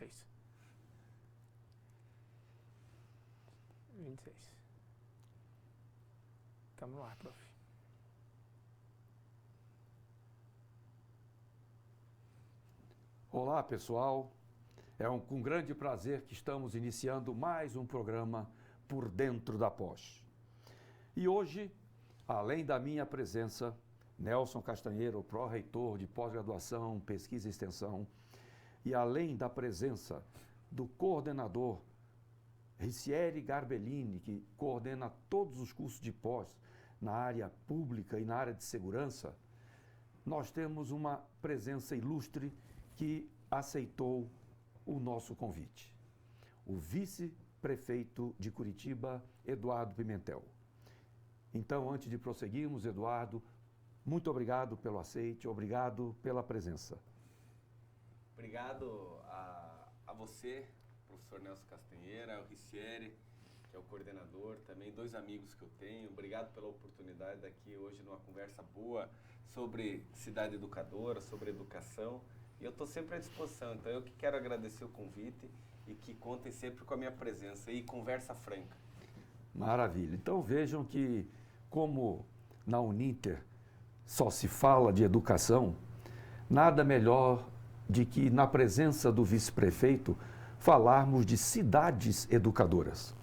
26. 26. Estamos no ar, prof. Olá, pessoal. É com grande prazer que estamos iniciando mais um programa Por Dentro da Pós. E hoje, além da minha presença, Nelson Castanheira, o pró-reitor de pós-graduação, pesquisa e extensão, e além da presença do coordenador Ricieri Garbellini, que coordena todos os cursos de pós na área pública e na área de segurança, nós temos uma presença ilustre que aceitou o nosso convite. O vice-prefeito de Curitiba, Eduardo Pimentel. Então, antes de prosseguirmos, Eduardo, muito obrigado pelo aceite, obrigado pela presença. Obrigado a você, professor Nelson Castanheira, ao Ricieri, que é o coordenador, também dois amigos que eu tenho. Obrigado pela oportunidade daqui hoje numa conversa boa sobre cidade educadora, sobre educação. E eu estou sempre à disposição, então eu que quero agradecer o convite e que contem sempre com a minha presença e conversa franca. Maravilha. Então vejam que, como na Uninter só se fala de educação, nada melhor de que na presença do vice-prefeito falarmos de cidades educadoras.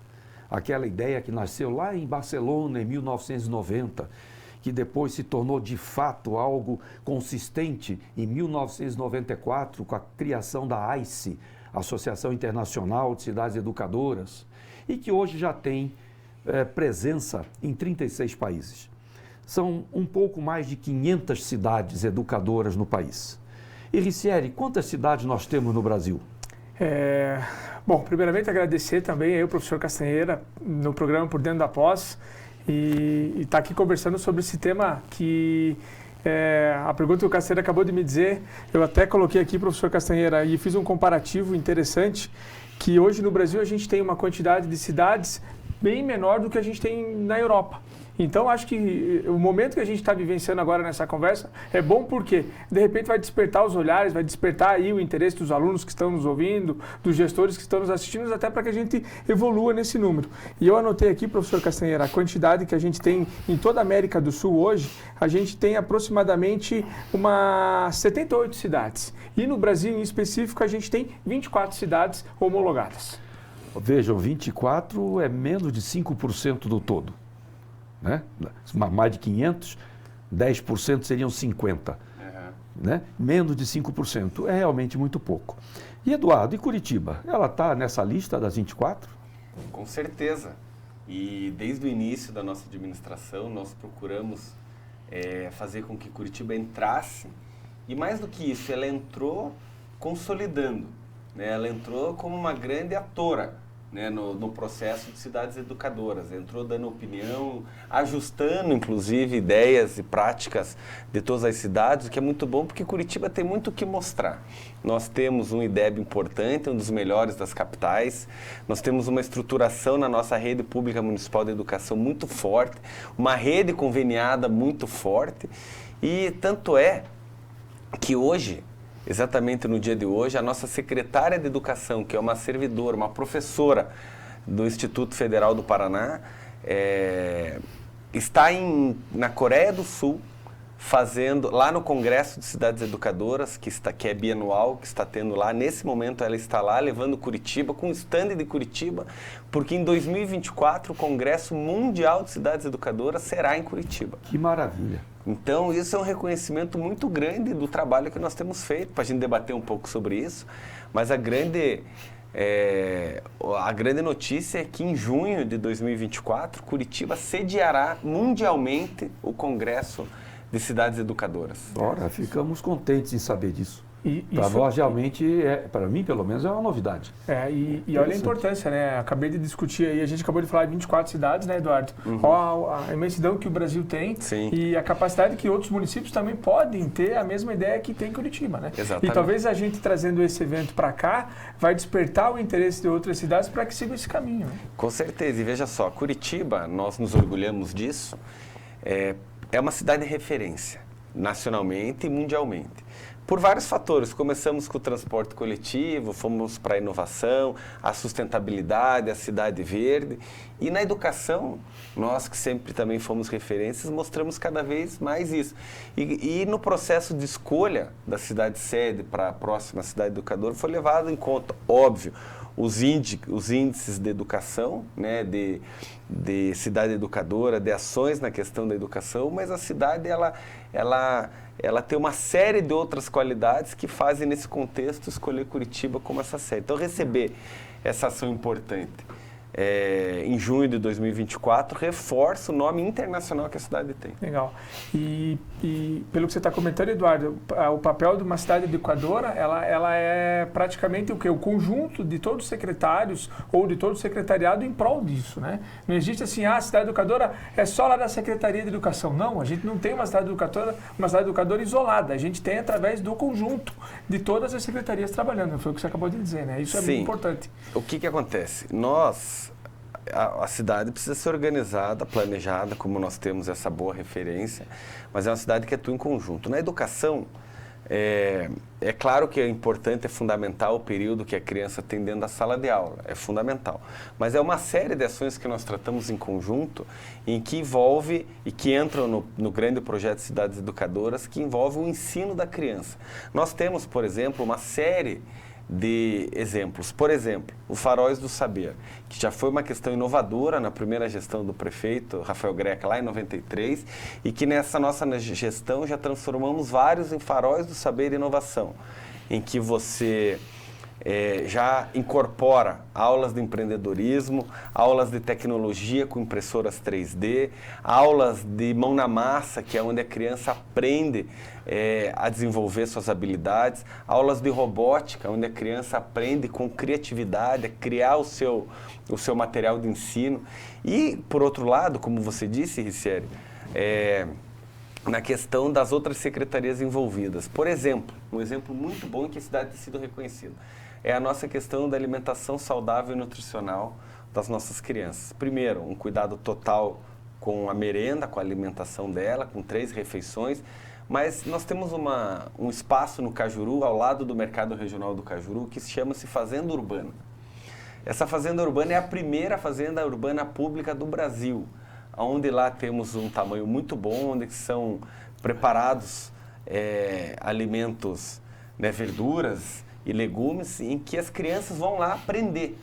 Aquela ideia que nasceu lá em Barcelona em 1990, que depois se tornou de fato algo consistente em 1994 com a criação da AICE, Associação Internacional de Cidades Educadoras, e que hoje já tem presença em 36 países. São um pouco mais de 500 cidades educadoras no país. E, Ricieri, quantas cidades nós temos no Brasil? Bom, primeiramente agradecer também aí o professor Castanheira no programa Por Dentro da Pós e estar aqui conversando sobre esse tema que a pergunta que o Castanheira acabou de me dizer, eu até coloquei aqui, professor Castanheira, e fiz um comparativo interessante, que hoje no Brasil a gente tem uma quantidade de cidades bem menor do que a gente tem na Europa. Então, acho que o momento que a gente está vivenciando agora nessa conversa é bom porque, de repente, vai despertar os olhares, vai despertar aí o interesse dos alunos que estão nos ouvindo, dos gestores que estão nos assistindo, até para que a gente evolua nesse número. E eu anotei aqui, professor Castanheira, a quantidade que a gente tem em toda a América do Sul hoje, a gente tem aproximadamente umas 78 cidades. E no Brasil, em específico, a gente tem 24 cidades homologadas. Vejam, 24 é menos de 5% do todo. Né? Mais de 500, 10% seriam 50%. Né? Menos de 5%. É realmente muito pouco. E, Eduardo, e Curitiba? Ela está nessa lista das 24? Com certeza. E desde o início da nossa administração, nós procuramos fazer com que Curitiba entrasse. E mais do que isso, ela entrou consolidando. Né? Ela entrou como uma grande atora. Né, no processo de cidades educadoras, entrou dando opinião, ajustando inclusive ideias e práticas de todas as cidades, o que é muito bom porque Curitiba tem muito o que mostrar. Nós temos um IDEB importante, um dos melhores das capitais, nós temos uma estruturação na nossa rede pública municipal de educação muito forte, uma rede conveniada muito forte e tanto é que hoje, exatamente no dia de hoje, a nossa secretária de Educação, que é uma servidora, uma professora do Instituto Federal do Paraná, está na Coreia do Sul, fazendo, lá no Congresso de Cidades Educadoras, que é bianual, que está tendo lá. Nesse momento ela está lá, levando Curitiba, com o stand de Curitiba, porque em 2024 o Congresso Mundial de Cidades Educadoras será em Curitiba. Que maravilha! Então, isso é um reconhecimento muito grande do trabalho que nós temos feito, para a gente debater um pouco sobre isso. Mas a grande notícia é que em junho de 2024, Curitiba sediará mundialmente o Congresso de Cidades Educadoras. Ora, ficamos contentes em saber disso. Para nós, realmente, para mim, pelo menos, é uma novidade. E olha a importância, né? Acabei de discutir aí, a gente acabou de falar de 24 cidades, né, Eduardo? Olha a imensidão que o Brasil tem. Sim. E a capacidade que outros municípios também podem ter a mesma ideia que tem Curitiba, né? Exatamente. E talvez a gente trazendo esse evento para cá vai despertar o interesse de outras cidades para que sigam esse caminho. Né? Com certeza. E veja só, Curitiba, nós nos orgulhamos disso, é uma cidade de referência. nacionalmente e mundialmente. Por vários fatores. Começamos com o transporte coletivo, fomos para a inovação, a sustentabilidade, a cidade verde. E na educação, nós que sempre também fomos referências, mostramos cada vez mais isso. E no processo de escolha da cidade sede para a próxima cidade educadora, foi levado em conta, óbvio, os índices de educação, né, de cidade educadora, de ações na questão da educação, mas a cidade ela tem uma série de outras qualidades que fazem, nesse contexto, escolher Curitiba como essa sede. Então, receber essa ação importante em junho de 2024 reforça o nome internacional que a cidade tem. Legal. E pelo que você está comentando, Eduardo, o papel de uma cidade educadora, ela é praticamente o quê? O conjunto de todos os secretários ou de todo o secretariado em prol disso, né? Não existe assim, a cidade educadora é só lá da Secretaria de Educação. Não, a gente não tem uma cidade educadora isolada. A gente tem através do conjunto de todas as secretarias trabalhando. Foi o que você acabou de dizer, né? Isso é muito importante. O que acontece? A cidade precisa ser organizada, planejada, como nós temos essa boa referência, mas é uma cidade que atua em conjunto. Na educação, é claro que é importante, é fundamental o período que a criança tem dentro da sala de aula, é fundamental. Mas é uma série de ações que nós tratamos em conjunto, em que envolve, e que entram no grande projeto de Cidades Educadoras, que envolve o ensino da criança. Nós temos, por exemplo, uma série de exemplos. Por exemplo, o Faróis do Saber, que já foi uma questão inovadora na primeira gestão do prefeito Rafael Greca, lá em 93, e que nessa nossa gestão já transformamos vários em Faróis do Saber e Inovação, em que você já incorpora aulas de empreendedorismo, aulas de tecnologia com impressoras 3D, aulas de mão na massa, que é onde a criança aprende a desenvolver suas habilidades, aulas de robótica, onde a criança aprende com criatividade a criar o seu material de ensino. E, por outro lado, como você disse, Ricieri, na questão das outras secretarias envolvidas. Por exemplo, um exemplo muito bom em que a cidade tem sido reconhecida, é a nossa questão da alimentação saudável e nutricional das nossas crianças. Primeiro, um cuidado total com a merenda, com a alimentação dela, com 3 refeições, mas nós temos um espaço no Cajuru, ao lado do Mercado Regional do Cajuru, que chama-se Fazenda Urbana. Essa Fazenda Urbana é a primeira fazenda urbana pública do Brasil, onde lá temos um tamanho muito bom, onde são preparados alimentos, né, verduras e legumes, em que as crianças vão lá aprender,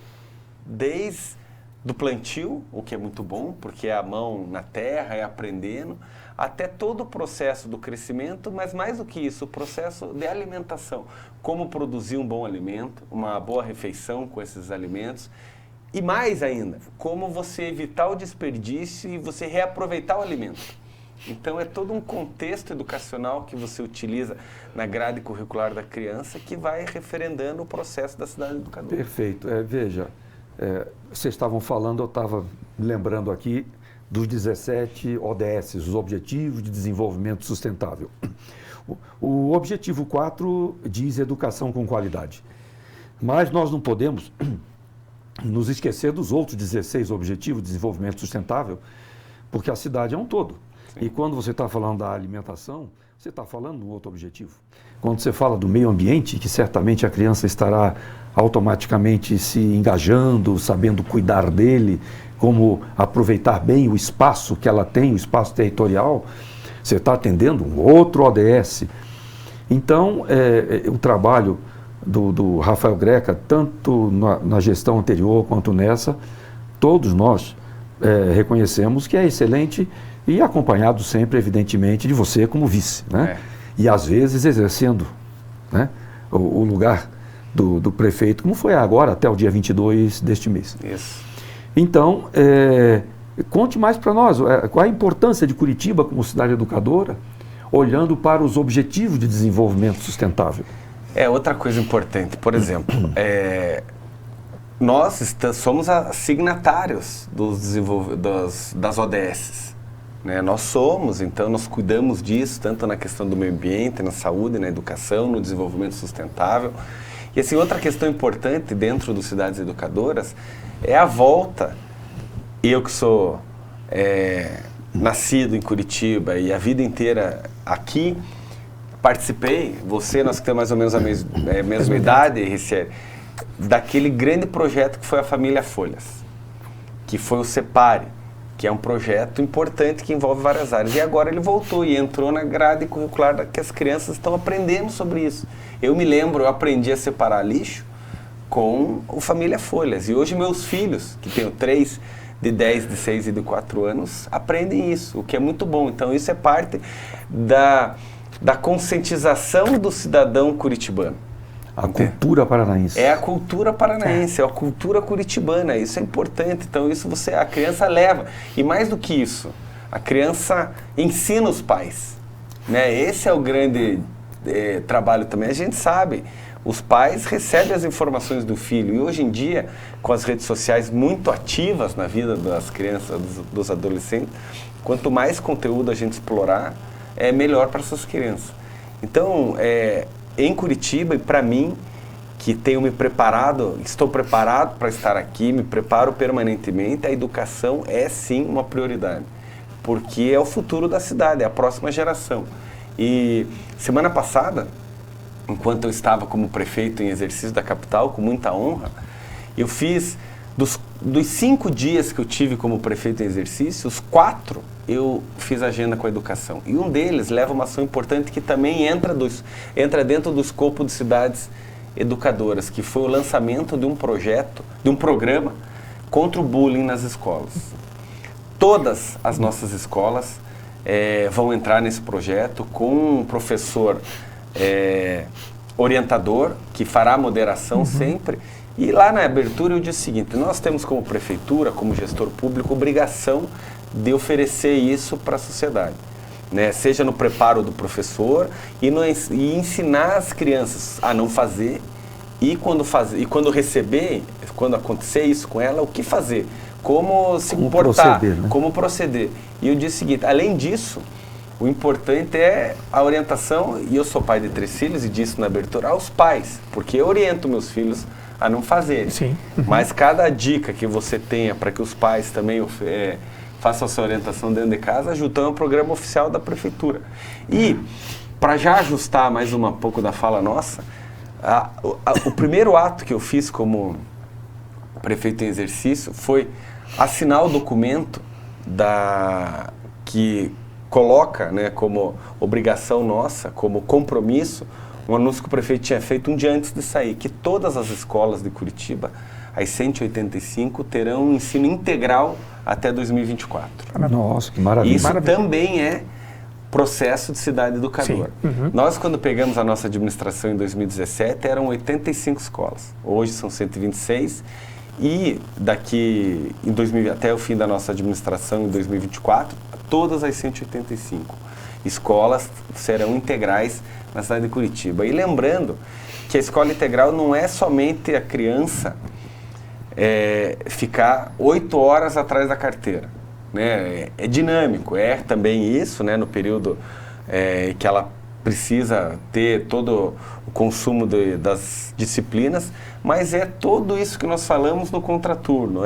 desde do plantio, o que é muito bom, porque é a mão na terra, é aprendendo, até todo o processo do crescimento, mas mais do que isso, o processo de alimentação. Como produzir um bom alimento, uma boa refeição com esses alimentos, e mais ainda, como você evitar o desperdício e você reaproveitar o alimento. Então, é todo um contexto educacional que você utiliza na grade curricular da criança que vai referendando o processo da cidade educadora. Perfeito. Veja, vocês estavam falando, eu estava lembrando aqui dos 17 ODS, os Objetivos de Desenvolvimento Sustentável. O objetivo 4 diz educação com qualidade. Mas nós não podemos nos esquecer dos outros 16 Objetivos de Desenvolvimento Sustentável, porque a cidade é um todo. Sim. E quando você está falando da alimentação, você está falando de um outro objetivo. Quando você fala do meio ambiente, que certamente a criança estará automaticamente se engajando, sabendo cuidar dele, como aproveitar bem o espaço que ela tem, o espaço territorial, você está atendendo um outro ODS. Então, o trabalho do Rafael Greca, tanto na gestão anterior quanto nessa, todos nós reconhecemos que é excelente e acompanhado sempre, evidentemente, de você como vice, né? E às vezes exercendo, né, o lugar do prefeito, como foi agora, até o dia 22 deste mês. Isso. Então, conte mais para nós, qual a importância de Curitiba como cidade educadora, olhando para os objetivos de desenvolvimento sustentável. Outra coisa importante, por exemplo, nós somos signatários das ODS. Né? Nós somos, então nós cuidamos disso, tanto na questão do meio ambiente, na saúde, na educação, no desenvolvimento sustentável. E assim, outra questão importante dentro dos Cidades Educadoras é a volta, eu que sou nascido em Curitiba e a vida inteira aqui, participei, nós que temos mais ou menos a mesma idade, Ricieri, daquele grande projeto que foi a Família Folhas, que foi o Separe, que é um projeto importante que envolve várias áreas. E agora ele voltou e entrou na grade curricular que as crianças estão aprendendo sobre isso. Eu me lembro, eu aprendi a separar lixo com o Família Folhas. E hoje meus filhos, que tenho 3 de 10, de 6 e de 4 anos, aprendem isso, o que é muito bom. Então isso é parte da conscientização do cidadão curitibano. A cultura paranaense. É a cultura paranaense, é a cultura curitibana, isso é importante. Então isso a criança leva. E mais do que isso, a criança ensina os pais. Né? Esse é o grande trabalho também. A gente sabe, os pais recebem as informações do filho. E hoje em dia, com as redes sociais muito ativas na vida das crianças, dos adolescentes, quanto mais conteúdo a gente explorar, é melhor para essas crianças. Então, em Curitiba, e para mim, que tenho me preparado, estou preparado para estar aqui, me preparo permanentemente, a educação é sim uma prioridade, porque é o futuro da cidade, é a próxima geração. E semana passada, enquanto eu estava como prefeito em exercício da capital, com muita honra, eu fiz, dos 5 dias que eu tive como prefeito em exercício, os 4 eu fiz agenda com a educação. E um deles leva uma ação importante que também entra dentro do escopo de cidades educadoras, que foi o lançamento de um projeto, de um programa contra o bullying nas escolas. Todas as nossas escolas vão entrar nesse projeto com um professor orientador, que fará a moderação sempre. E lá na abertura eu disse o seguinte: nós temos como prefeitura, como gestor público, obrigação de oferecer isso para a sociedade, né? Seja no preparo do professor e ensinar as crianças a não fazer e quando receber, quando acontecer isso com ela, o que fazer, como se comportar, proceder, né? Como proceder. E eu disse o seguinte: além disso, o importante é a orientação, e eu sou pai de 3 filhos e disse na abertura, aos pais, porque eu oriento meus filhos a não fazerem. Sim. Mas cada dica que você tenha para que os pais também façam a sua orientação dentro de casa, ajuda, é um programa oficial da prefeitura. E, para já ajustar mais um pouco da fala nossa, o primeiro ato que eu fiz como prefeito em exercício foi assinar o documento que coloca, né, como obrigação nossa, como compromisso, um anúncio que o prefeito tinha feito um dia antes de sair, que todas as escolas de Curitiba, as 185, terão um ensino integral até 2024. Nossa, que maravilha. Isso também é processo de cidade educadora. Nós, quando pegamos a nossa administração em 2017, eram 85 escolas. Hoje são 126 e daqui até o fim da nossa administração, em 2024, todas as 185 escolas serão integrais na cidade de Curitiba. E lembrando que a escola integral não é somente a criança ficar 8 horas atrás da carteira, né? É dinâmico, também isso, né? No período que ela precisa ter todo o consumo das disciplinas, mas é tudo isso que nós falamos no contraturno,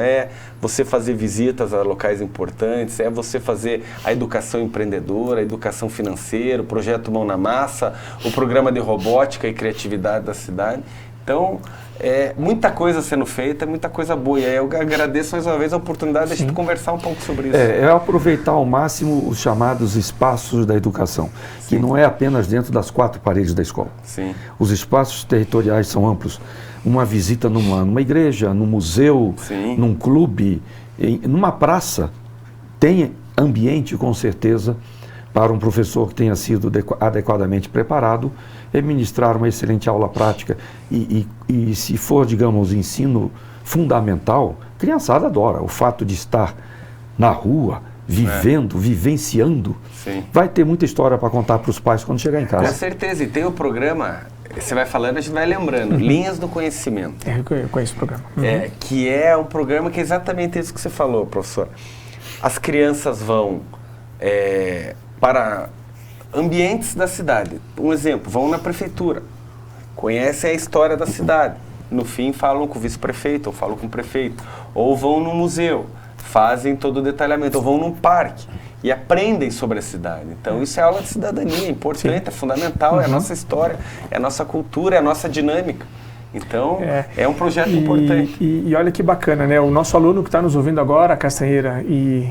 você fazer visitas a locais importantes, você fazer a educação empreendedora, a educação financeira, o projeto Mão na Massa, o programa de robótica e criatividade da cidade. Então, muita coisa sendo feita, muita coisa boa. E aí eu agradeço mais uma vez a oportunidade de a gente conversar um pouco sobre isso. É aproveitar ao máximo os chamados espaços da educação, que não é apenas dentro das 4 paredes da escola. Sim. Os espaços territoriais são amplos. Uma visita numa igreja, num museu, Sim. num clube, numa praça, tem ambiente, com certeza, para um professor que tenha sido adequadamente preparado, ministrar uma excelente aula prática e se for, digamos, ensino fundamental, a criançada adora o fato de estar na rua, vivendo, vivenciando. Sim. Vai ter muita história para contar para os pais quando chegar em casa. Com certeza, e tem o programa, você vai falando, a gente vai lembrando, Linhas do Conhecimento. Eu conheço o programa. Que é um programa que é exatamente isso que você falou, professor. As crianças vão para ambientes da cidade. Um exemplo, vão na prefeitura, conhecem a história da cidade. No fim, falam com o vice-prefeito, ou falam com o prefeito. Ou vão no museu, fazem todo o detalhamento. Ou vão num parque e aprendem sobre a cidade. Então isso é aula de cidadania, é importante, é fundamental, é a nossa história, é a nossa cultura, é a nossa dinâmica. Então, é um projeto importante. E olha que bacana, né? O nosso aluno que está nos ouvindo agora, Castanheira, e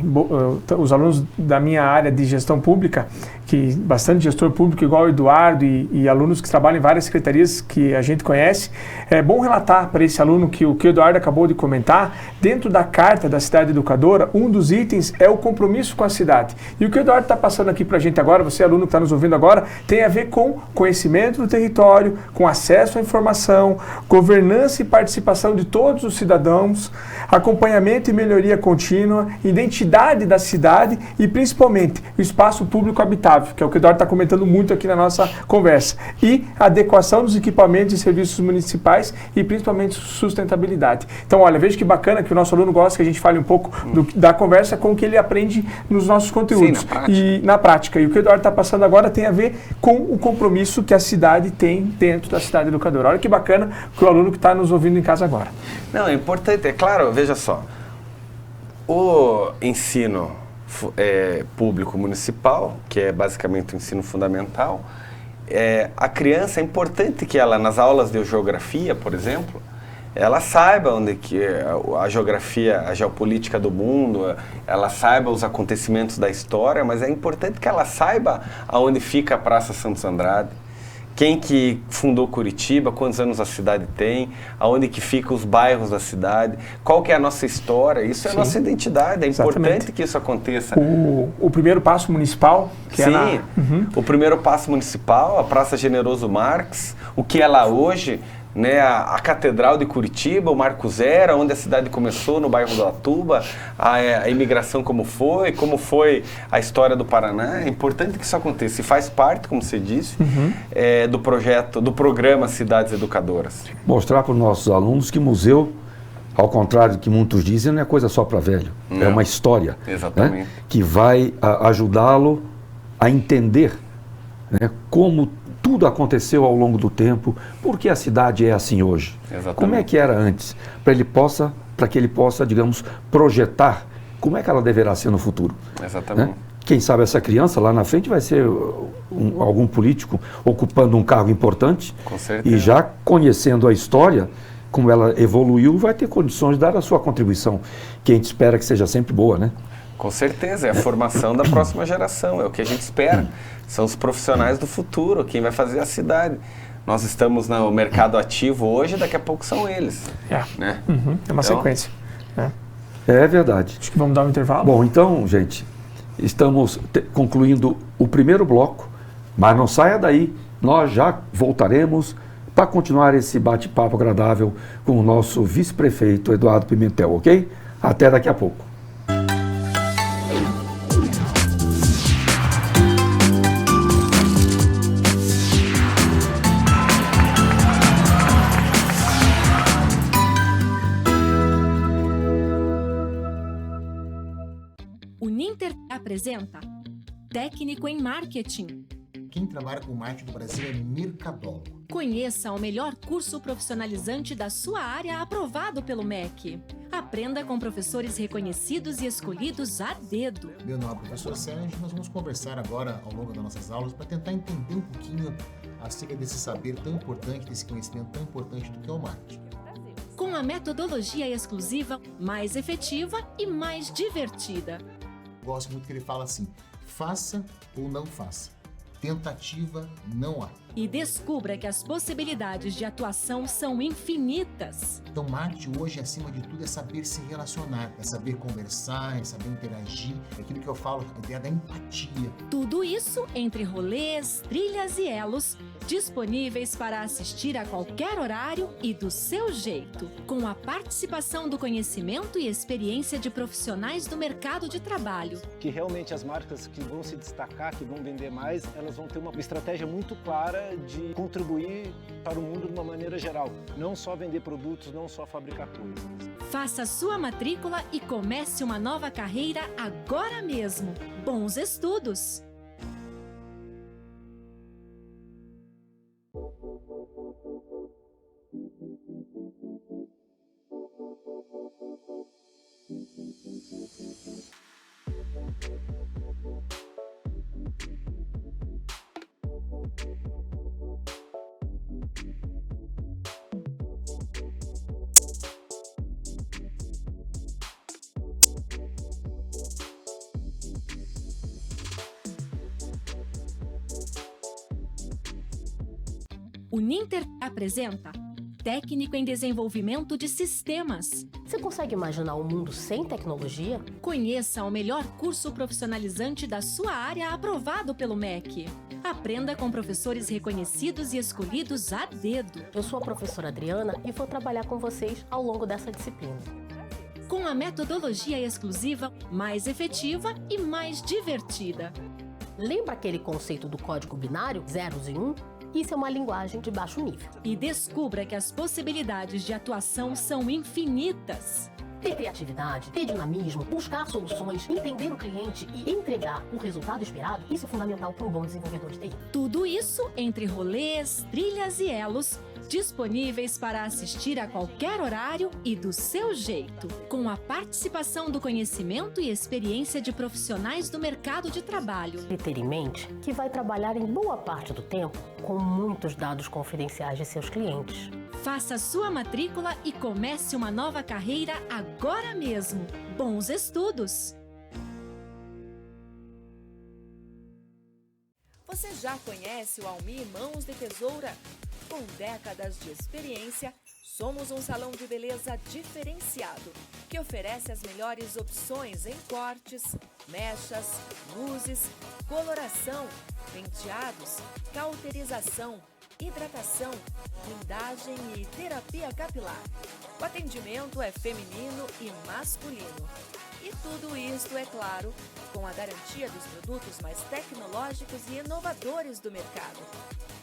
os alunos da minha área de gestão pública, que bastante gestor público igual o Eduardo e alunos que trabalham em várias secretarias que a gente conhece, é bom relatar para esse aluno que o Eduardo acabou de comentar, dentro da Carta da Cidade Educadora, um dos itens é o compromisso com a cidade. E o que o Eduardo está passando aqui para a gente agora, você aluno que está nos ouvindo agora, tem a ver com conhecimento do território, com acesso à informação, governança e participação de todos os cidadãos, acompanhamento e melhoria contínua, identidade da cidade e, principalmente, o espaço público habitável, que é o que o Eduardo está comentando muito aqui na nossa conversa, e adequação dos equipamentos e serviços municipais e, principalmente, sustentabilidade. Então, olha, veja que bacana que o nosso aluno gosta que a gente fale um pouco da conversa com o que ele aprende nos nossos conteúdos. Sim, na prática. E na prática. E o que o Eduardo está passando agora tem a ver com o compromisso que a cidade tem dentro da cidade educadora. Olha que bacana que o aluno que está nos ouvindo em casa agora. Não, é importante, é claro, veja só, o ensino público municipal, que é basicamente o ensino fundamental, a criança, é importante que ela, nas aulas de geografia, por exemplo, ela saiba onde que a geografia, a geopolítica do mundo, ela saiba os acontecimentos da história, mas é importante que ela saiba aonde fica a Praça Santos Andrade, quem que fundou Curitiba, quantos anos a cidade tem, aonde que ficam os bairros da cidade, qual que é a nossa história, isso é a nossa identidade, é importante que isso aconteça. O primeiro passo municipal, que Sim, o primeiro passo municipal, a Praça Generoso Marques, o que é lá hoje, né, a Catedral de Curitiba, o Marco Zero, onde a cidade começou, no bairro do Atuba, a imigração como foi a história do Paraná. É importante que isso aconteça e faz parte, como você disse, do projeto, do programa Cidades Educadoras. Mostrar para os nossos alunos que museu, ao contrário do que muitos dizem, não é coisa só para velho, é uma história, exatamente, né, que vai ajudá-lo a entender, né, como tudo aconteceu ao longo do tempo, por que a cidade é assim hoje. Exatamente. Como é que era antes, para que ele possa, digamos, projetar como é que ela deverá ser no futuro. Exatamente. Né? Quem sabe essa criança lá na frente vai ser algum político ocupando um cargo importante. Com certeza. E já conhecendo a história, como ela evoluiu, vai ter condições de dar a sua contribuição, que a gente espera que seja sempre boa, né? Com certeza, é a formação da próxima geração, é o que a gente espera. São os profissionais do futuro, quem vai fazer a cidade. Nós estamos no mercado ativo hoje, daqui a pouco são eles. Né? É uma sequência. É verdade. Acho que vamos dar um intervalo. Bom, então, gente, estamos concluindo o primeiro bloco, mas não saia daí, nós já voltaremos para continuar esse bate-papo agradável com o nosso vice-prefeito Eduardo Pimentel, ok? Até daqui a pouco. O Ninter apresenta Técnico em Marketing. Quem trabalha com marketing do Brasil é Mercadol. Conheça o melhor curso profissionalizante da sua área aprovado pelo MEC. Aprenda com professores reconhecidos e escolhidos a dedo. Meu nome é o professor Sérgio. Nós vamos conversar agora ao longo das nossas aulas para tentar entender um pouquinho acerca desse saber tão importante, desse conhecimento tão importante do que é o marketing. Com a metodologia exclusiva, mais efetiva e mais divertida. Gosto muito que ele fala assim: faça ou não faça. Tentativa não há. E descubra que as possibilidades de atuação são infinitas. Então, marketing hoje, acima de tudo, é saber se relacionar, é saber conversar, é saber interagir, é aquilo que eu falo, a ideia da empatia. Tudo isso entre rolês, trilhas e elos, disponíveis para assistir a qualquer horário e do seu jeito, com a participação do conhecimento e experiência de profissionais do mercado de trabalho. Que realmente as marcas que vão se destacar, que vão vender mais, elas vão ter uma estratégia muito clara de contribuir para o mundo de uma maneira geral. Não só vender produtos, não só fabricar coisas. Faça sua matrícula e comece uma nova carreira agora mesmo. Bons estudos! O Ninter apresenta Técnico em Desenvolvimento de Sistemas. Você consegue imaginar um mundo sem tecnologia? Conheça o melhor curso profissionalizante da sua área aprovado pelo MEC. Aprenda com professores reconhecidos e escolhidos a dedo. Eu sou a professora Adriana e vou trabalhar com vocês ao longo dessa disciplina. Com a metodologia exclusiva, mais efetiva e mais divertida. Lembra aquele conceito do código binário, zeros e 1? Isso é uma linguagem de baixo nível. E descubra que as possibilidades de atuação são infinitas. Ter criatividade, ter dinamismo, buscar soluções, entender o cliente e entregar o resultado esperado, isso é fundamental para um bom desenvolvedor de TI. Tudo isso entre rolês, trilhas e elos, disponíveis para assistir a qualquer horário e do seu jeito, com a participação do conhecimento e experiência de profissionais do mercado de trabalho. E ter em mente que vai trabalhar em boa parte do tempo com muitos dados confidenciais de seus clientes. Faça sua matrícula e comece uma nova carreira agora mesmo. Bons estudos! Você já conhece o Almi Mãos de Tesoura? Com décadas de experiência, somos um salão de beleza diferenciado, que oferece as melhores opções em cortes, mechas, luzes, coloração, penteados, cauterização, hidratação, blindagem e terapia capilar. O atendimento é feminino e masculino. E tudo isto, é claro, com a garantia dos produtos mais tecnológicos e inovadores do mercado.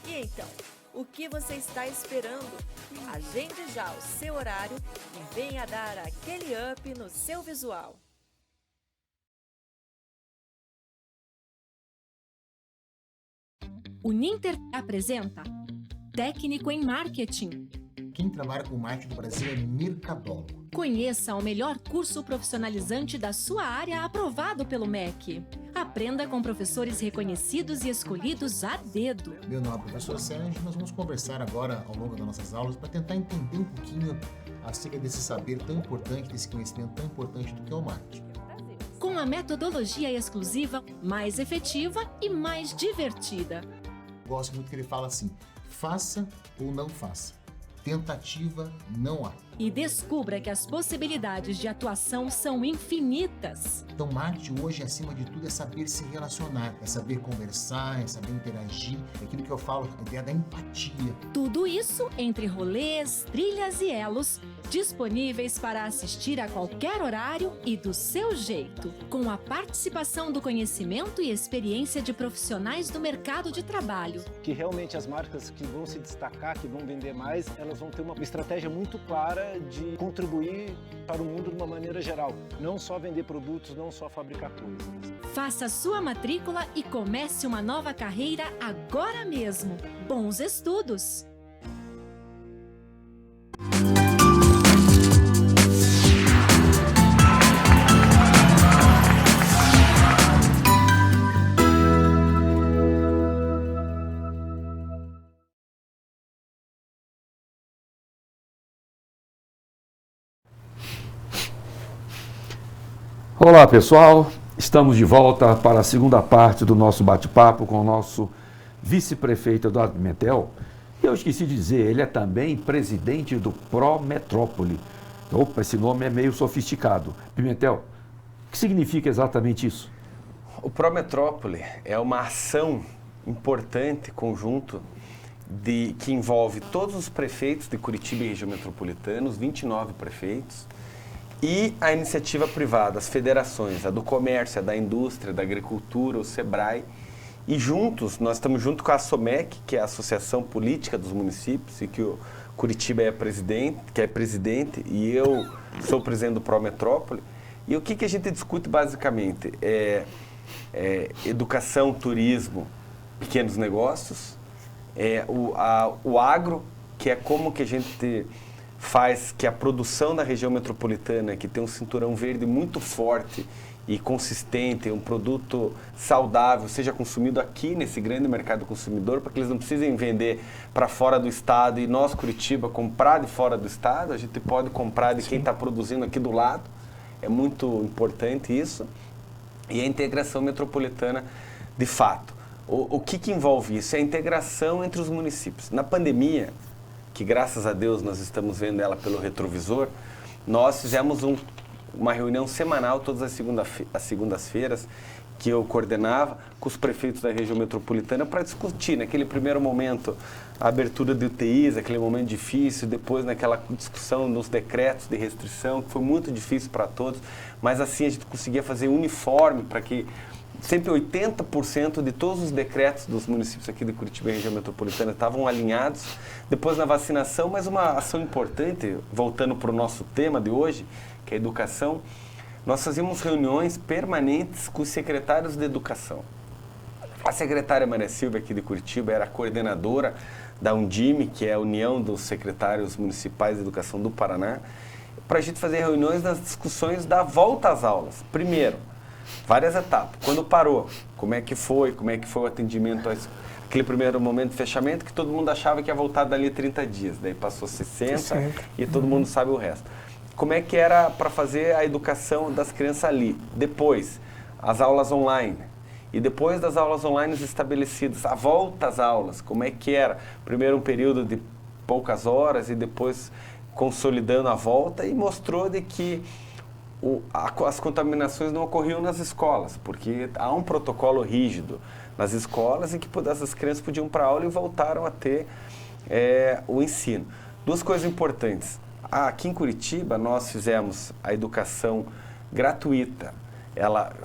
E então, o que você está esperando? Agende já o seu horário e venha dar aquele up no seu visual. O Ninter apresenta Técnico em Marketing. Quem trabalha com marketing do Brasil é Mercadol. Conheça o melhor curso profissionalizante da sua área aprovado pelo MEC. Aprenda com professores reconhecidos e escolhidos a dedo. Meu nome é professor Sérgio. Nós vamos conversar agora ao longo das nossas aulas para tentar entender um pouquinho acerca desse saber tão importante, desse conhecimento tão importante do que é o marketing. Com a metodologia exclusiva, mais efetiva e mais divertida. Gosto muito que ele fala assim: faça ou não faça. Tentativa não há. E descubra que as possibilidades de atuação são infinitas. Então, marketing hoje, acima de tudo, é saber se relacionar, é saber conversar, é saber interagir, é aquilo que eu falo, a ideia da empatia. Tudo isso entre rolês, trilhas e elos, disponíveis para assistir a qualquer horário e do seu jeito, com a participação do conhecimento e experiência de profissionais do mercado de trabalho. Que realmente as marcas que vão se destacar, que vão vender mais, elas vão ter uma estratégia muito clara de contribuir para o mundo de uma maneira geral. Não só vender produtos, não só fabricar coisas. Faça sua matrícula e comece uma nova carreira agora mesmo. Bons estudos! Olá pessoal, estamos de volta para a segunda parte do nosso bate-papo com o nosso vice-prefeito Eduardo Pimentel. Eu esqueci de dizer, ele é também presidente do Prometrópole. Opa, esse nome é meio sofisticado. Pimentel, o que significa exatamente isso? O Prometrópole é uma ação importante, conjunto, que envolve todos os prefeitos de Curitiba e região metropolitana, os 29 prefeitos, e a iniciativa privada, as federações, a do comércio, a da indústria, da agricultura, o SEBRAE. E juntos, nós estamos junto com a ASSOMEC, que é a Associação Política dos Municípios, e que o Curitiba é presidente, e eu sou presidente do Prometrópole. E o que a gente discute basicamente? Educação, turismo, pequenos negócios, o agro, que é como que a gente faz que a produção da região metropolitana, que tem um cinturão verde muito forte e consistente, um produto saudável, seja consumido aqui nesse grande mercado consumidor, para que eles não precisem vender para fora do estado e nós, Curitiba, comprar de fora do estado, a gente pode comprar de quem está produzindo aqui do lado. É muito importante isso. E a integração metropolitana, de fato. O que envolve isso? É a integração entre os municípios. Na pandemia, que graças a Deus nós estamos vendo ela pelo retrovisor, nós fizemos uma reunião semanal todas as segundas-feiras, que eu coordenava com os prefeitos da região metropolitana para discutir, naquele primeiro momento, a abertura de UTIs, aquele momento difícil, depois naquela discussão nos decretos de restrição, que foi muito difícil para todos, mas assim a gente conseguia fazer uniforme para que sempre 80% de todos os decretos dos municípios aqui de Curitiba e região metropolitana estavam alinhados. Depois na vacinação, mas uma ação importante, voltando para o nosso tema de hoje, que é a educação, nós fazíamos reuniões permanentes com os secretários de educação. A secretária Maria Silvia aqui de Curitiba era a coordenadora da Undime, que é a União dos Secretários Municipais de Educação do Paraná, para a gente fazer reuniões nas discussões da volta às aulas. Primeiro, várias etapas. Quando parou, como é que foi o atendimento, aquele primeiro momento de fechamento que todo mundo achava que ia voltar dali 30 dias, daí passou 60 e todo mundo sabe o resto. Como é que era para fazer a educação das crianças ali? Depois, as aulas online. E depois das aulas online estabelecidas, a volta às aulas, como é que era? Primeiro um período de poucas horas e depois consolidando a volta, e mostrou de que as contaminações não ocorriam nas escolas, porque há um protocolo rígido nas escolas em que as crianças podiam ir para a aula e voltaram a ter o ensino. Duas coisas importantes. Aqui em Curitiba nós fizemos a educação gratuita.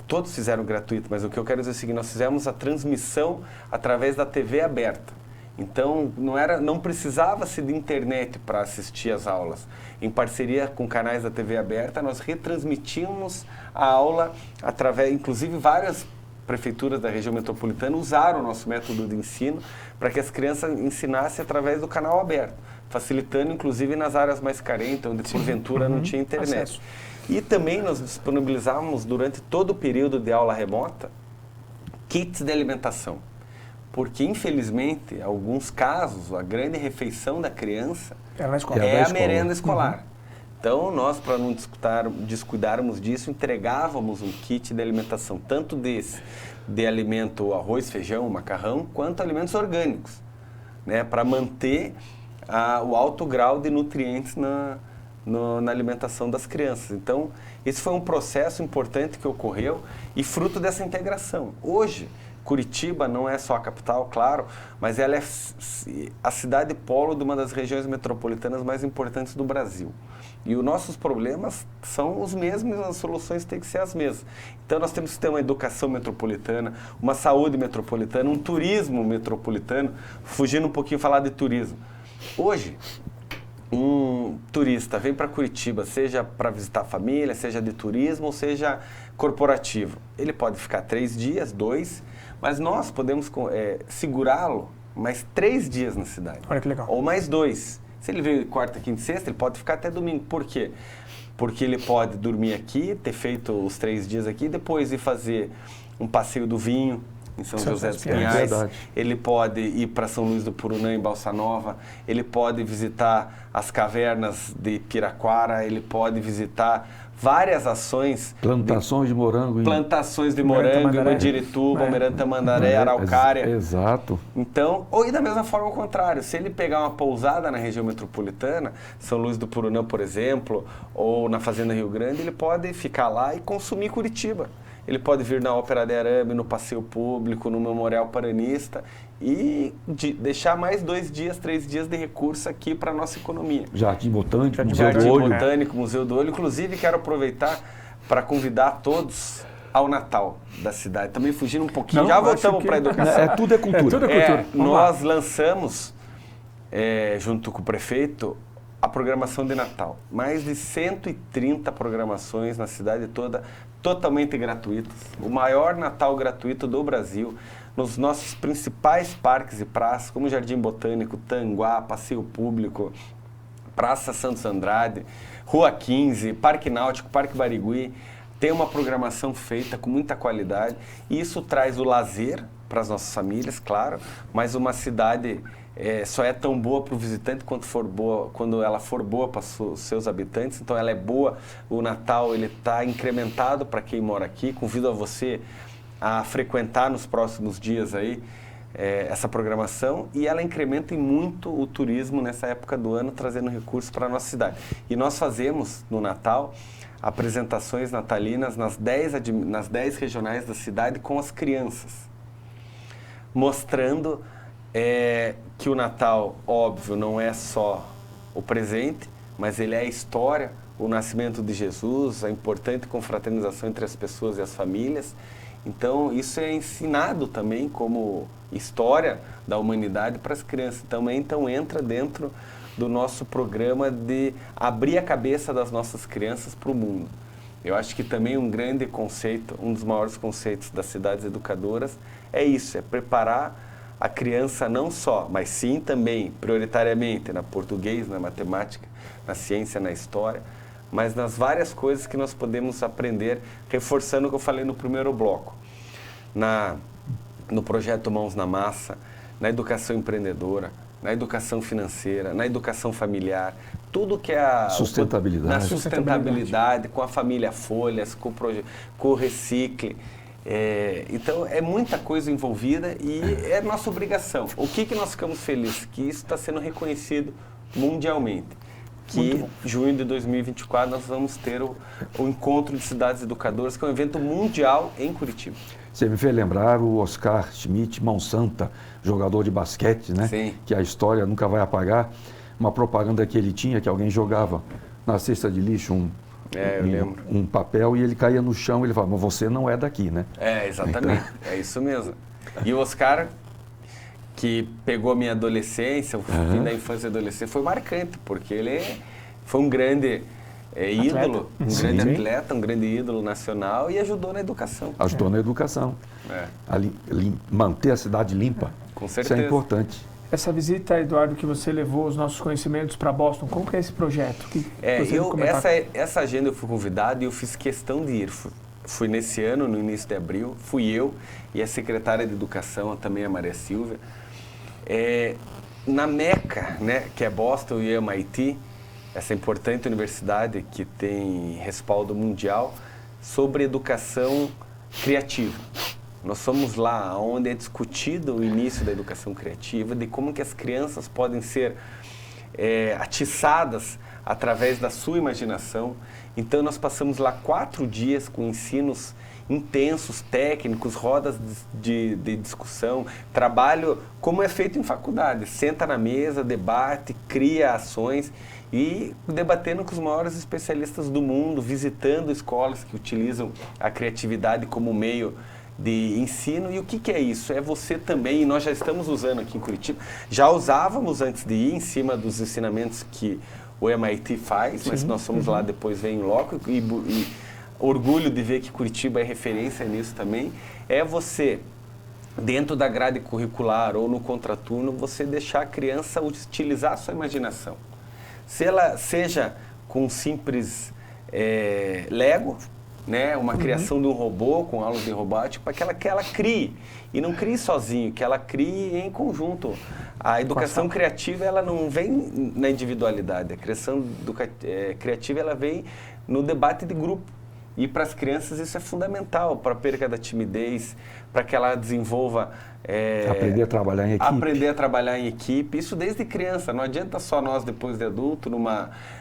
Todos fizeram gratuito, mas o que eu quero dizer é o seguinte: nós fizemos a transmissão através da TV aberta. Então não precisava-se de internet para assistir às aulas. Em parceria com canais da TV aberta, nós retransmitimos a aula através, inclusive várias prefeituras da região metropolitana usaram o nosso método de ensino para que as crianças ensinassem através do canal aberto, facilitando inclusive nas áreas mais carentes, onde porventura não tinha internet. Acesso. E também nós disponibilizávamos durante todo o período de aula remota kits de alimentação, porque infelizmente, em alguns casos, a grande refeição da criança é a merenda escolar. Então nós, para não descuidarmos disso, entregávamos um kit de alimentação, tanto de alimento, arroz, feijão, macarrão, quanto alimentos orgânicos, né, para manter o alto grau de nutrientes na alimentação das crianças. Então, esse foi um processo importante que ocorreu e fruto dessa integração. Hoje, Curitiba não é só a capital, claro, mas ela é a cidade polo de uma das regiões metropolitanas mais importantes do Brasil. E os nossos problemas são os mesmos, as soluções têm que ser as mesmas. Então, nós temos que ter uma educação metropolitana, uma saúde metropolitana, um turismo metropolitano, fugindo um pouquinho falar de turismo. Hoje, um turista vem para Curitiba, seja para visitar a família, seja de turismo, ou seja corporativo. Ele pode ficar 3 dias, 2, mas nós podemos segurá-lo mais 3 dias na cidade. Olha que legal. Ou mais 2. Se ele veio quarta, quinta e sexta, ele pode ficar até domingo. Por quê? Porque ele pode dormir aqui, ter feito os 3 dias aqui, depois ir fazer um passeio do vinho em São José dos Pinhais, ele pode ir para São Luís do Purunã, em Balsa Nova, ele pode visitar as cavernas de Piraquara, ele pode visitar várias ações. Plantações de morango. Plantações de morango, Mandirituba, Almirante Tamandaré, Araucária. Exato. Então, e da mesma forma ao contrário, se ele pegar uma pousada na região metropolitana, São Luís do Purunã, por exemplo, ou na Fazenda Rio Grande, ele pode ficar lá e consumir Curitiba. Ele pode vir na Ópera de Arame, no Passeio Público, no Memorial Paranista e deixar mais 2 dias, 3 dias de recurso aqui para a nossa economia. Jardim Botânico, Museu do Olho. Inclusive, quero aproveitar para convidar todos ao Natal da cidade. Também fugindo um pouquinho, já voltamos para a educação. Tudo é cultura. Tudo é cultura. Nós lançamos, junto com o prefeito, a programação de Natal. Mais de 130 programações na cidade toda, totalmente gratuitas. O maior Natal gratuito do Brasil, nos nossos principais parques e praças, como Jardim Botânico, Tanguá, Passeio Público, Praça Santos Andrade, Rua 15, Parque Náutico, Parque Barigui. Tem uma programação feita com muita qualidade e isso traz o lazer para as nossas famílias, claro, mas uma cidade só é tão boa para o visitante quando ela for boa para os seus habitantes. Então ela é boa, o Natal ele está incrementado para quem mora aqui. Convido a você a frequentar nos próximos dias aí essa programação, e ela incrementa muito o turismo nessa época do ano, trazendo recursos para a nossa cidade. E nós fazemos, no Natal, apresentações natalinas nas 10 regionais da cidade com as crianças, mostrando que o Natal, óbvio, não é só o presente, mas ele é a história, o nascimento de Jesus, a importante confraternização entre as pessoas e as famílias. Então, isso é ensinado também como história da humanidade para as crianças. Também, então, entra dentro do nosso programa de abrir a cabeça das nossas crianças para o mundo. Eu acho que também um grande conceito, um dos maiores conceitos das cidades educadoras é isso, é preparar a criança não só, mas sim também, prioritariamente, na português, na matemática, na ciência, na história, mas nas várias coisas que nós podemos aprender, reforçando o que eu falei no primeiro bloco, no projeto Mãos na Massa, na educação empreendedora, na educação financeira, na educação familiar, tudo que é a sustentabilidade. Na sustentabilidade, com a família Folhas, com o Recicle. Então, é muita coisa envolvida e é nossa obrigação. O que nós ficamos felizes? Que isso está sendo reconhecido mundialmente. Que junho de 2024 nós vamos ter o Encontro de Cidades Educadoras, que é um evento mundial em Curitiba. Você me fez lembrar o Oscar Schmidt, Mão Santa, jogador de basquete, né? Sim. Que a história nunca vai apagar. Uma propaganda que ele tinha, que alguém jogava na cesta de lixo um papel e ele caía no chão e ele falava, mas você não é daqui, né? Exatamente. Então... É isso mesmo. E o Oscar, que pegou a minha adolescência, o fim da infância e adolescência, foi marcante, porque ele foi um grande ídolo, um grande atleta, um grande ídolo nacional e ajudou na educação. Ajudou na educação. Manter a cidade limpa. Com certeza. Isso é importante. Essa visita, Eduardo, que você levou os nossos conhecimentos para Boston, como que é esse projeto? Essa agenda eu fui convidado e eu fiz questão de ir. Fui nesse ano, no início de abril, fui eu e a secretária de Educação, também a Maria Silvia, na Meca, né, que é Boston e MIT, essa importante universidade que tem respaldo mundial, sobre educação criativa. Nós fomos lá onde é discutido o início da educação criativa, de como que as crianças podem ser atiçadas através da sua imaginação. Então, nós passamos lá 4 dias com ensinos intensos, técnicos, rodas de discussão, trabalho como é feito em faculdade. Senta na mesa, debate, cria ações e debatendo com os maiores especialistas do mundo, visitando escolas que utilizam a criatividade como meio de ensino. E o que é isso? É você também, e nós já estamos usando aqui em Curitiba, já usávamos antes de ir, em cima dos ensinamentos que o MIT faz, mas nós fomos lá, depois vem em loco, e orgulho de ver que Curitiba é referência nisso também, é você, dentro da grade curricular ou no contraturno, você deixar a criança utilizar a sua imaginação. Se ela seja com um simples Lego, né, uma criação de um robô com aulas de robótica, para que ela crie, e não crie sozinho, que ela crie em conjunto. A educação criativa, ela não vem na individualidade, a criação criativa, ela vem no debate de grupo. E para as crianças isso é fundamental, para a perca da timidez, para que ela desenvolva... aprender a trabalhar em equipe. Aprender a trabalhar em equipe, isso desde criança. Não adianta só nós, depois de adulto,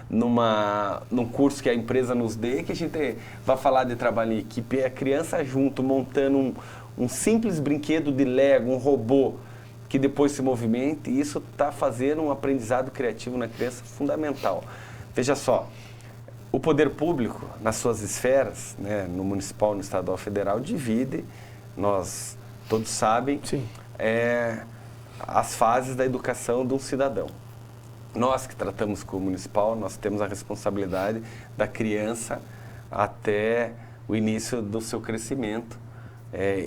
num curso que a empresa nos dê, que a gente vai falar de trabalho em equipe. É a criança junto, montando um simples brinquedo de Lego, um robô, que depois se movimente, e isso está fazendo um aprendizado criativo na criança fundamental. Veja só, o poder público, nas suas esferas, né, no municipal, no estadual, federal, divide, nós todos sabem, as fases da educação de um cidadão. Nós que tratamos com o municipal, nós temos a responsabilidade da criança até o início do seu crescimento.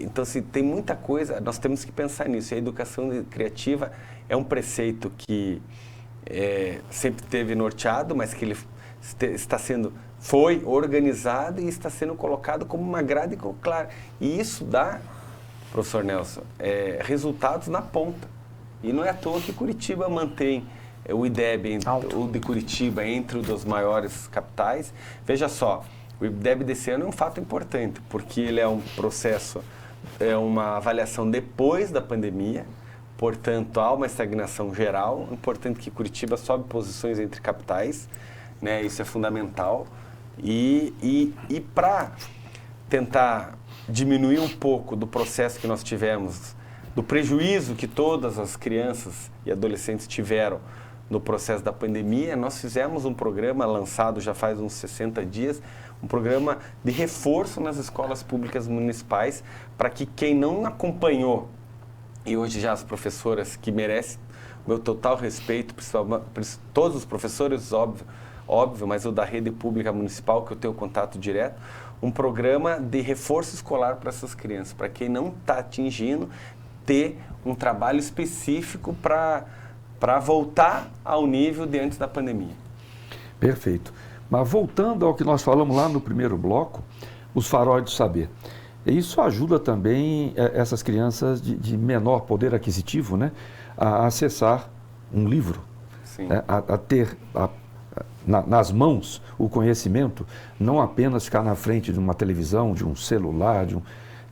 Então, assim, tem muita coisa, nós temos que pensar nisso. E a educação criativa é um preceito que sempre teve norteado, mas que ele foi organizado e está sendo colocado como uma grade clara. E isso dá, professor Nelson, resultados na ponta. E não é à toa que Curitiba mantém o IDEB, o de Curitiba, entre os dos maiores capitais. Veja só, o IDEB desse ano é um fato importante, porque ele é um processo uma avaliação depois da pandemia, portanto, há uma estagnação geral. É importante que Curitiba sobe posições entre capitais, né? Isso é fundamental. E para tentar diminuir um pouco do processo que nós tivemos, do prejuízo que todas as crianças e adolescentes tiveram no processo da pandemia, nós fizemos um programa lançado já faz uns 60 dias, um programa de reforço nas escolas públicas municipais, para que quem não acompanhou, e hoje já as professoras que merecem o meu total respeito, todos os professores, óbvio, mas o da rede pública municipal, que eu tenho contato direto, um programa de reforço escolar para essas crianças, para quem não está atingindo, ter um trabalho específico para voltar ao nível de antes da pandemia. Perfeito. Mas voltando ao que nós falamos lá no primeiro bloco, os faróis do saber. Isso ajuda também essas crianças de menor poder aquisitivo, né, a acessar um livro, né, a ter nas mãos o conhecimento, não apenas ficar na frente de uma televisão, de um celular,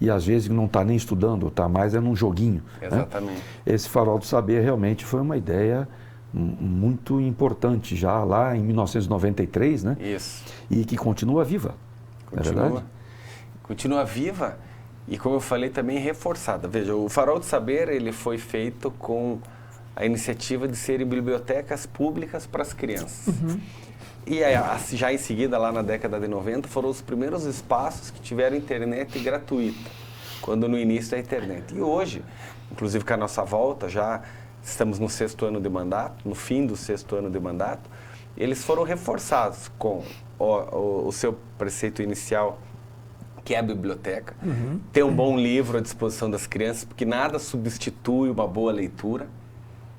e às vezes não está nem estudando, está mais num joguinho. Exatamente. Né? Esse farol do saber realmente foi uma ideia muito importante já lá em 1993, né? Isso. E que continua viva. Continua. Não é verdade? Continua viva e, como eu falei, também reforçada. Veja, o Farol do Saber ele foi feito com a iniciativa de serem bibliotecas públicas para as crianças. Uhum. E já em seguida, lá na década de 90, foram os primeiros espaços que tiveram internet gratuita, quando no início da internet. E hoje, inclusive com a nossa volta, já estamos no 6º ano de mandato, no fim do 6º ano de mandato, eles foram reforçados com o seu preceito inicial, que é a biblioteca, ter um bom livro à disposição das crianças, porque nada substitui uma boa leitura,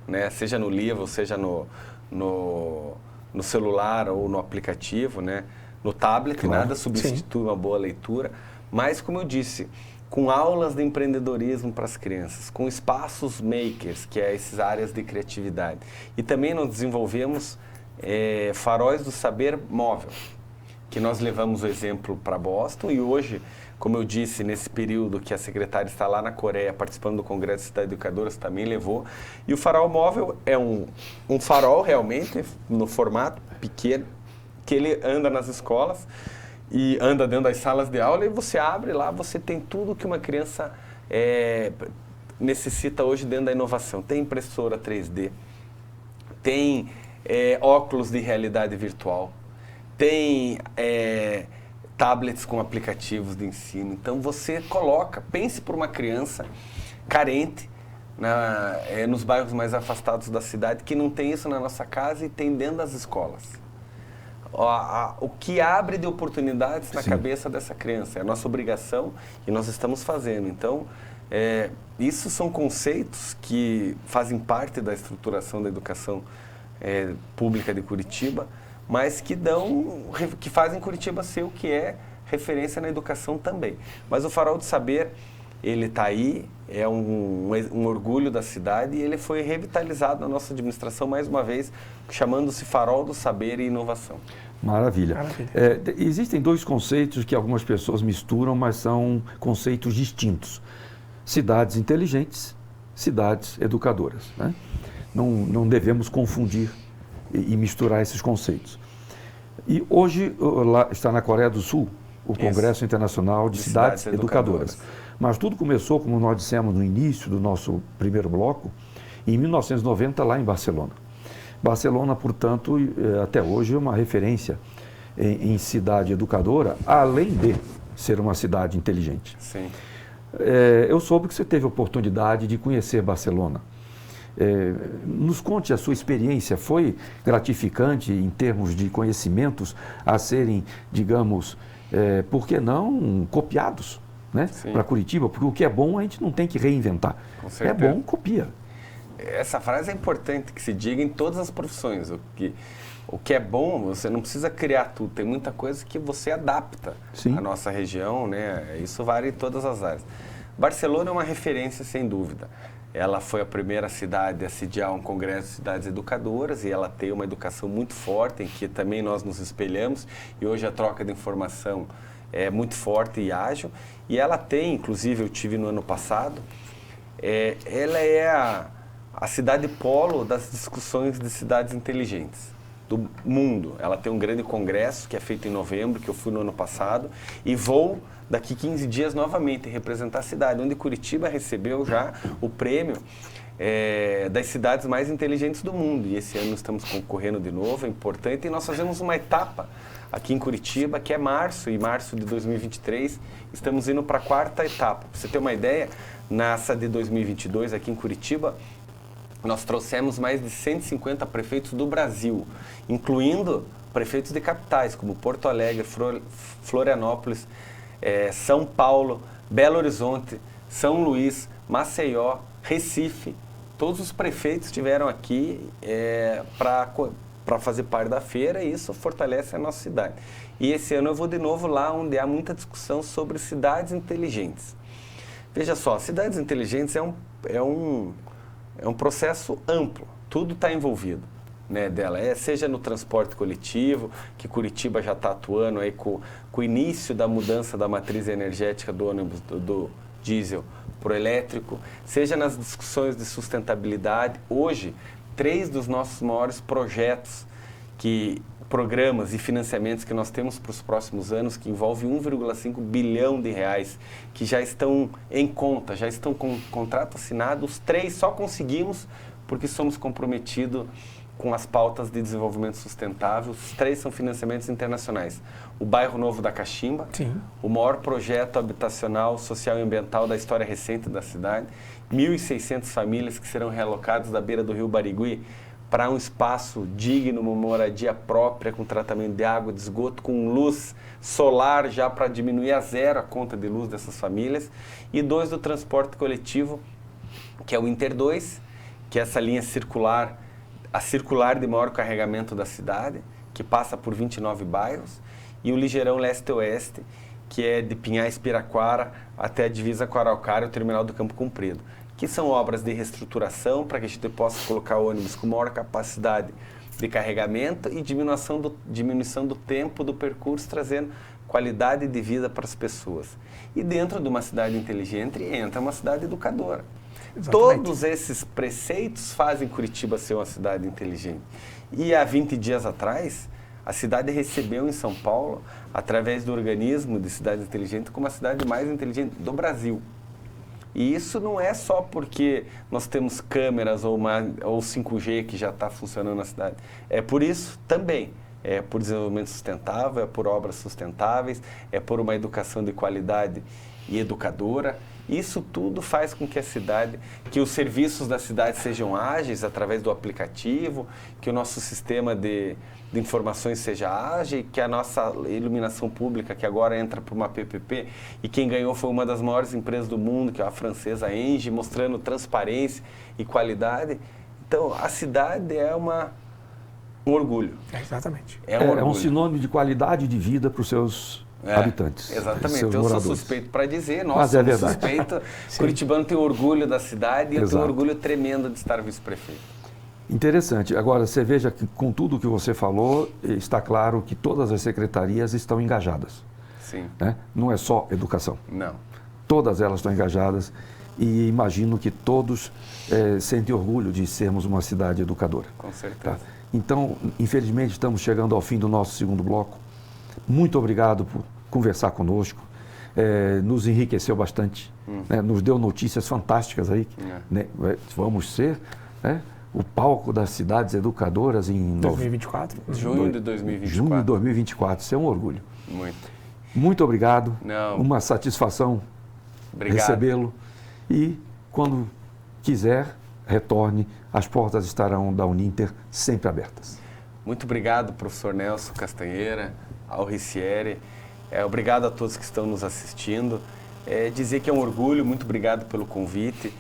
né? Seja no livro, seja no celular ou no aplicativo, né? No tablet, claro. Nada substitui uma boa leitura, mas, como eu disse, com aulas de empreendedorismo para as crianças, com espaços makers, que é essas áreas de criatividade. E também nós desenvolvemos faróis do saber móvel, que nós levamos o exemplo para Boston e hoje, como eu disse, nesse período que a secretária está lá na Coreia participando do Congresso de Cidades Educadoras, também levou. E o farol móvel é um farol realmente, no formato pequeno, que ele anda nas escolas e anda dentro das salas de aula e você abre lá, você tem tudo que uma criança necessita hoje dentro da inovação. Tem impressora 3D, tem óculos de realidade virtual, tem tablets com aplicativos de ensino. Então você pense por uma criança carente nos bairros mais afastados da cidade, que não tem isso na nossa casa e tem dentro das escolas. O que abre de oportunidades na cabeça dessa criança. É a nossa obrigação e nós estamos fazendo. Então, isso são conceitos que fazem parte da estruturação da educação pública de Curitiba, mas que fazem Curitiba ser o que é referência na educação também. Mas o Farol do Saber, ele está aí, é um orgulho da cidade e ele foi revitalizado na nossa administração, mais uma vez, chamando-se Farol do Saber e Inovação. Maravilha. Existem dois conceitos que algumas pessoas misturam, mas são conceitos distintos. Cidades inteligentes, cidades educadoras, né? Não devemos confundir e misturar esses conceitos. E hoje lá está na Coreia do Sul o Congresso Internacional de Cidades Educadoras. Mas tudo começou, como nós dissemos no início do nosso primeiro bloco, em 1990 lá em Barcelona. Barcelona, portanto, até hoje é uma referência em cidade educadora, além de ser uma cidade inteligente. Sim. Eu soube que você teve a oportunidade de conhecer Barcelona. Nos conte a sua experiência, foi gratificante em termos de conhecimentos a serem, digamos, por que não, copiados, né, para Curitiba, porque o que é bom a gente não tem que reinventar. Com certeza. É bom, copia. Essa frase é importante que se diga em todas as profissões. O que é bom, você não precisa criar tudo, tem muita coisa que você adapta à nossa região, né? Isso vale em todas as áreas. Barcelona é uma referência, sem dúvida. Ela foi a primeira cidade a sediar um congresso de cidades educadoras e ela tem uma educação muito forte, em que também nós nos espelhamos. E hoje a troca de informação muito forte e ágil. E ela tem, inclusive eu tive no ano passado, ela é a cidade polo das discussões de cidades inteligentes do mundo. Ela tem um grande congresso que é feito em novembro, que eu fui no ano passado, e vou daqui 15 dias novamente representar a cidade, onde Curitiba recebeu já o prêmio das cidades mais inteligentes do mundo. E esse ano estamos concorrendo de novo, é importante, e nós fazemos uma etapa aqui em Curitiba, que é março de 2023, estamos indo para a 4ª etapa. Para você ter uma ideia, nessa de 2022 aqui em Curitiba, nós trouxemos mais de 150 prefeitos do Brasil, incluindo prefeitos de capitais, como Porto Alegre, Florianópolis, São Paulo, Belo Horizonte, São Luís, Maceió, Recife. Todos os prefeitos estiveram aqui para fazer parte da feira, e isso fortalece a nossa cidade. E esse ano eu vou de novo lá onde há muita discussão sobre cidades inteligentes. Veja só, cidades inteligentes é um processo amplo, tudo está envolvido, né, dela. Seja no transporte coletivo, que Curitiba já está atuando aí com o início da mudança da matriz energética do ônibus do diesel para o elétrico, seja nas discussões de sustentabilidade. Hoje, 3 dos nossos maiores projetos, programas e financiamentos que nós temos para os próximos anos, que envolve 1,5 bilhão de reais, que já estão em conta, já estão com contrato assinado. Os 3 só conseguimos porque somos comprometidos com as pautas de desenvolvimento sustentável. Os 3 são financiamentos internacionais. O Bairro Novo da Caximba, o maior projeto habitacional, social e ambiental da história recente da cidade, 1.600 famílias que serão realocadas da beira do rio Barigui para um espaço digno, uma moradia própria, com tratamento de água, de esgoto, com luz solar já para diminuir a 0 a conta de luz dessas famílias. E 2 do transporte coletivo, que é o Inter 2, que é essa linha circular, a circular de maior carregamento da cidade, que passa por 29 bairros, e o Ligeirão Leste-Oeste, que é de Pinhais-Piraquara até a divisa com Araucária, o terminal do Campo Comprido, que são obras de reestruturação para que a gente possa colocar ônibus com maior capacidade de carregamento e diminuição do tempo do percurso, trazendo qualidade de vida para as pessoas. E dentro de uma cidade inteligente entra uma cidade educadora. Exatamente. Todos esses preceitos fazem Curitiba ser uma cidade inteligente. E há 20 dias atrás, a cidade recebeu em São Paulo, através do organismo de cidade inteligente, como a cidade mais inteligente do Brasil. E isso não é só porque nós temos câmeras ou 5G que já está funcionando na cidade. É por isso também. É por desenvolvimento sustentável, é por obras sustentáveis, é por uma educação de qualidade e educadora. Isso tudo faz com que que os serviços da cidade sejam ágeis através do aplicativo, que o nosso sistema de informações seja ágil, que a nossa iluminação pública, que agora entra para uma PPP, e quem ganhou foi uma das maiores empresas do mundo, que é a francesa Engie, mostrando transparência e qualidade. Então, a cidade é um orgulho. Exatamente. É um sinônimo de qualidade de vida para os seus habitantes. Exatamente. Seus eu moradores. sou suspeito para dizer, Mas é verdade. suspeito. Curitibano tem orgulho da cidade e eu tenho um orgulho tremendo de estar vice-prefeito. Interessante. Agora, você veja que com tudo que você falou, está claro que todas as secretarias estão engajadas. Sim. Né? Não é só educação. Não. Todas elas estão engajadas e imagino que todos sentem orgulho de sermos uma cidade educadora. Com certeza. Tá? Então, infelizmente, estamos chegando ao fim do nosso segundo bloco. Muito obrigado por conversar conosco. Nos enriqueceu bastante. Né? Nos deu notícias fantásticas aí. Né? Vamos ser... o palco das cidades educadoras em 2024. Junho de 2024. Junho de 2024. Isso é um orgulho. Muito. Muito obrigado. Não. Uma satisfação recebê-lo. E quando quiser, retorne. As portas estarão da Uninter sempre abertas. Muito obrigado, professor Nelson Castanheira, ao Ricieri. Obrigado a todos que estão nos assistindo. Dizer que é um orgulho, muito obrigado pelo convite.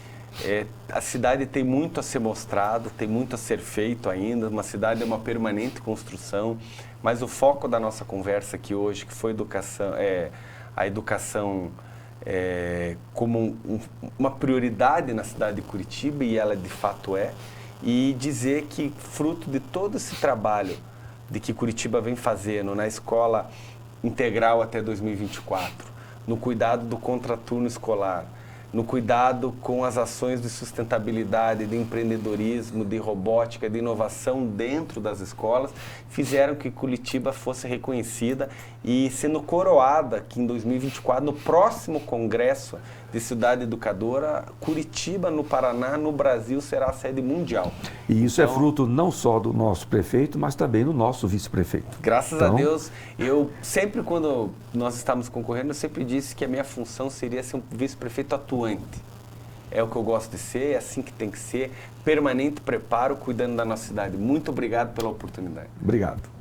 A cidade tem muito a ser mostrado, tem muito a ser feito ainda. Uma cidade é uma permanente construção, mas o foco da nossa conversa aqui hoje, que foi a educação como uma prioridade na cidade de Curitiba, e ela de fato é, e dizer que fruto de todo esse trabalho de que Curitiba vem fazendo na escola integral até 2024, no cuidado do contraturno escolar, no cuidado com as ações de sustentabilidade, de empreendedorismo, de robótica, de inovação dentro das escolas, fizeram que Curitiba fosse reconhecida e sendo coroada que em 2024, no próximo Congresso de Cidade Educadora, Curitiba, no Paraná, no Brasil, será a sede mundial. E isso é fruto não só do nosso prefeito, mas também do nosso vice-prefeito. Graças a Deus, eu sempre, quando nós estávamos concorrendo, eu sempre disse que a minha função seria ser um vice-prefeito atuante. É o que eu gosto de ser, é assim que tem que ser, permanente preparo, cuidando da nossa cidade. Muito obrigado pela oportunidade. Obrigado.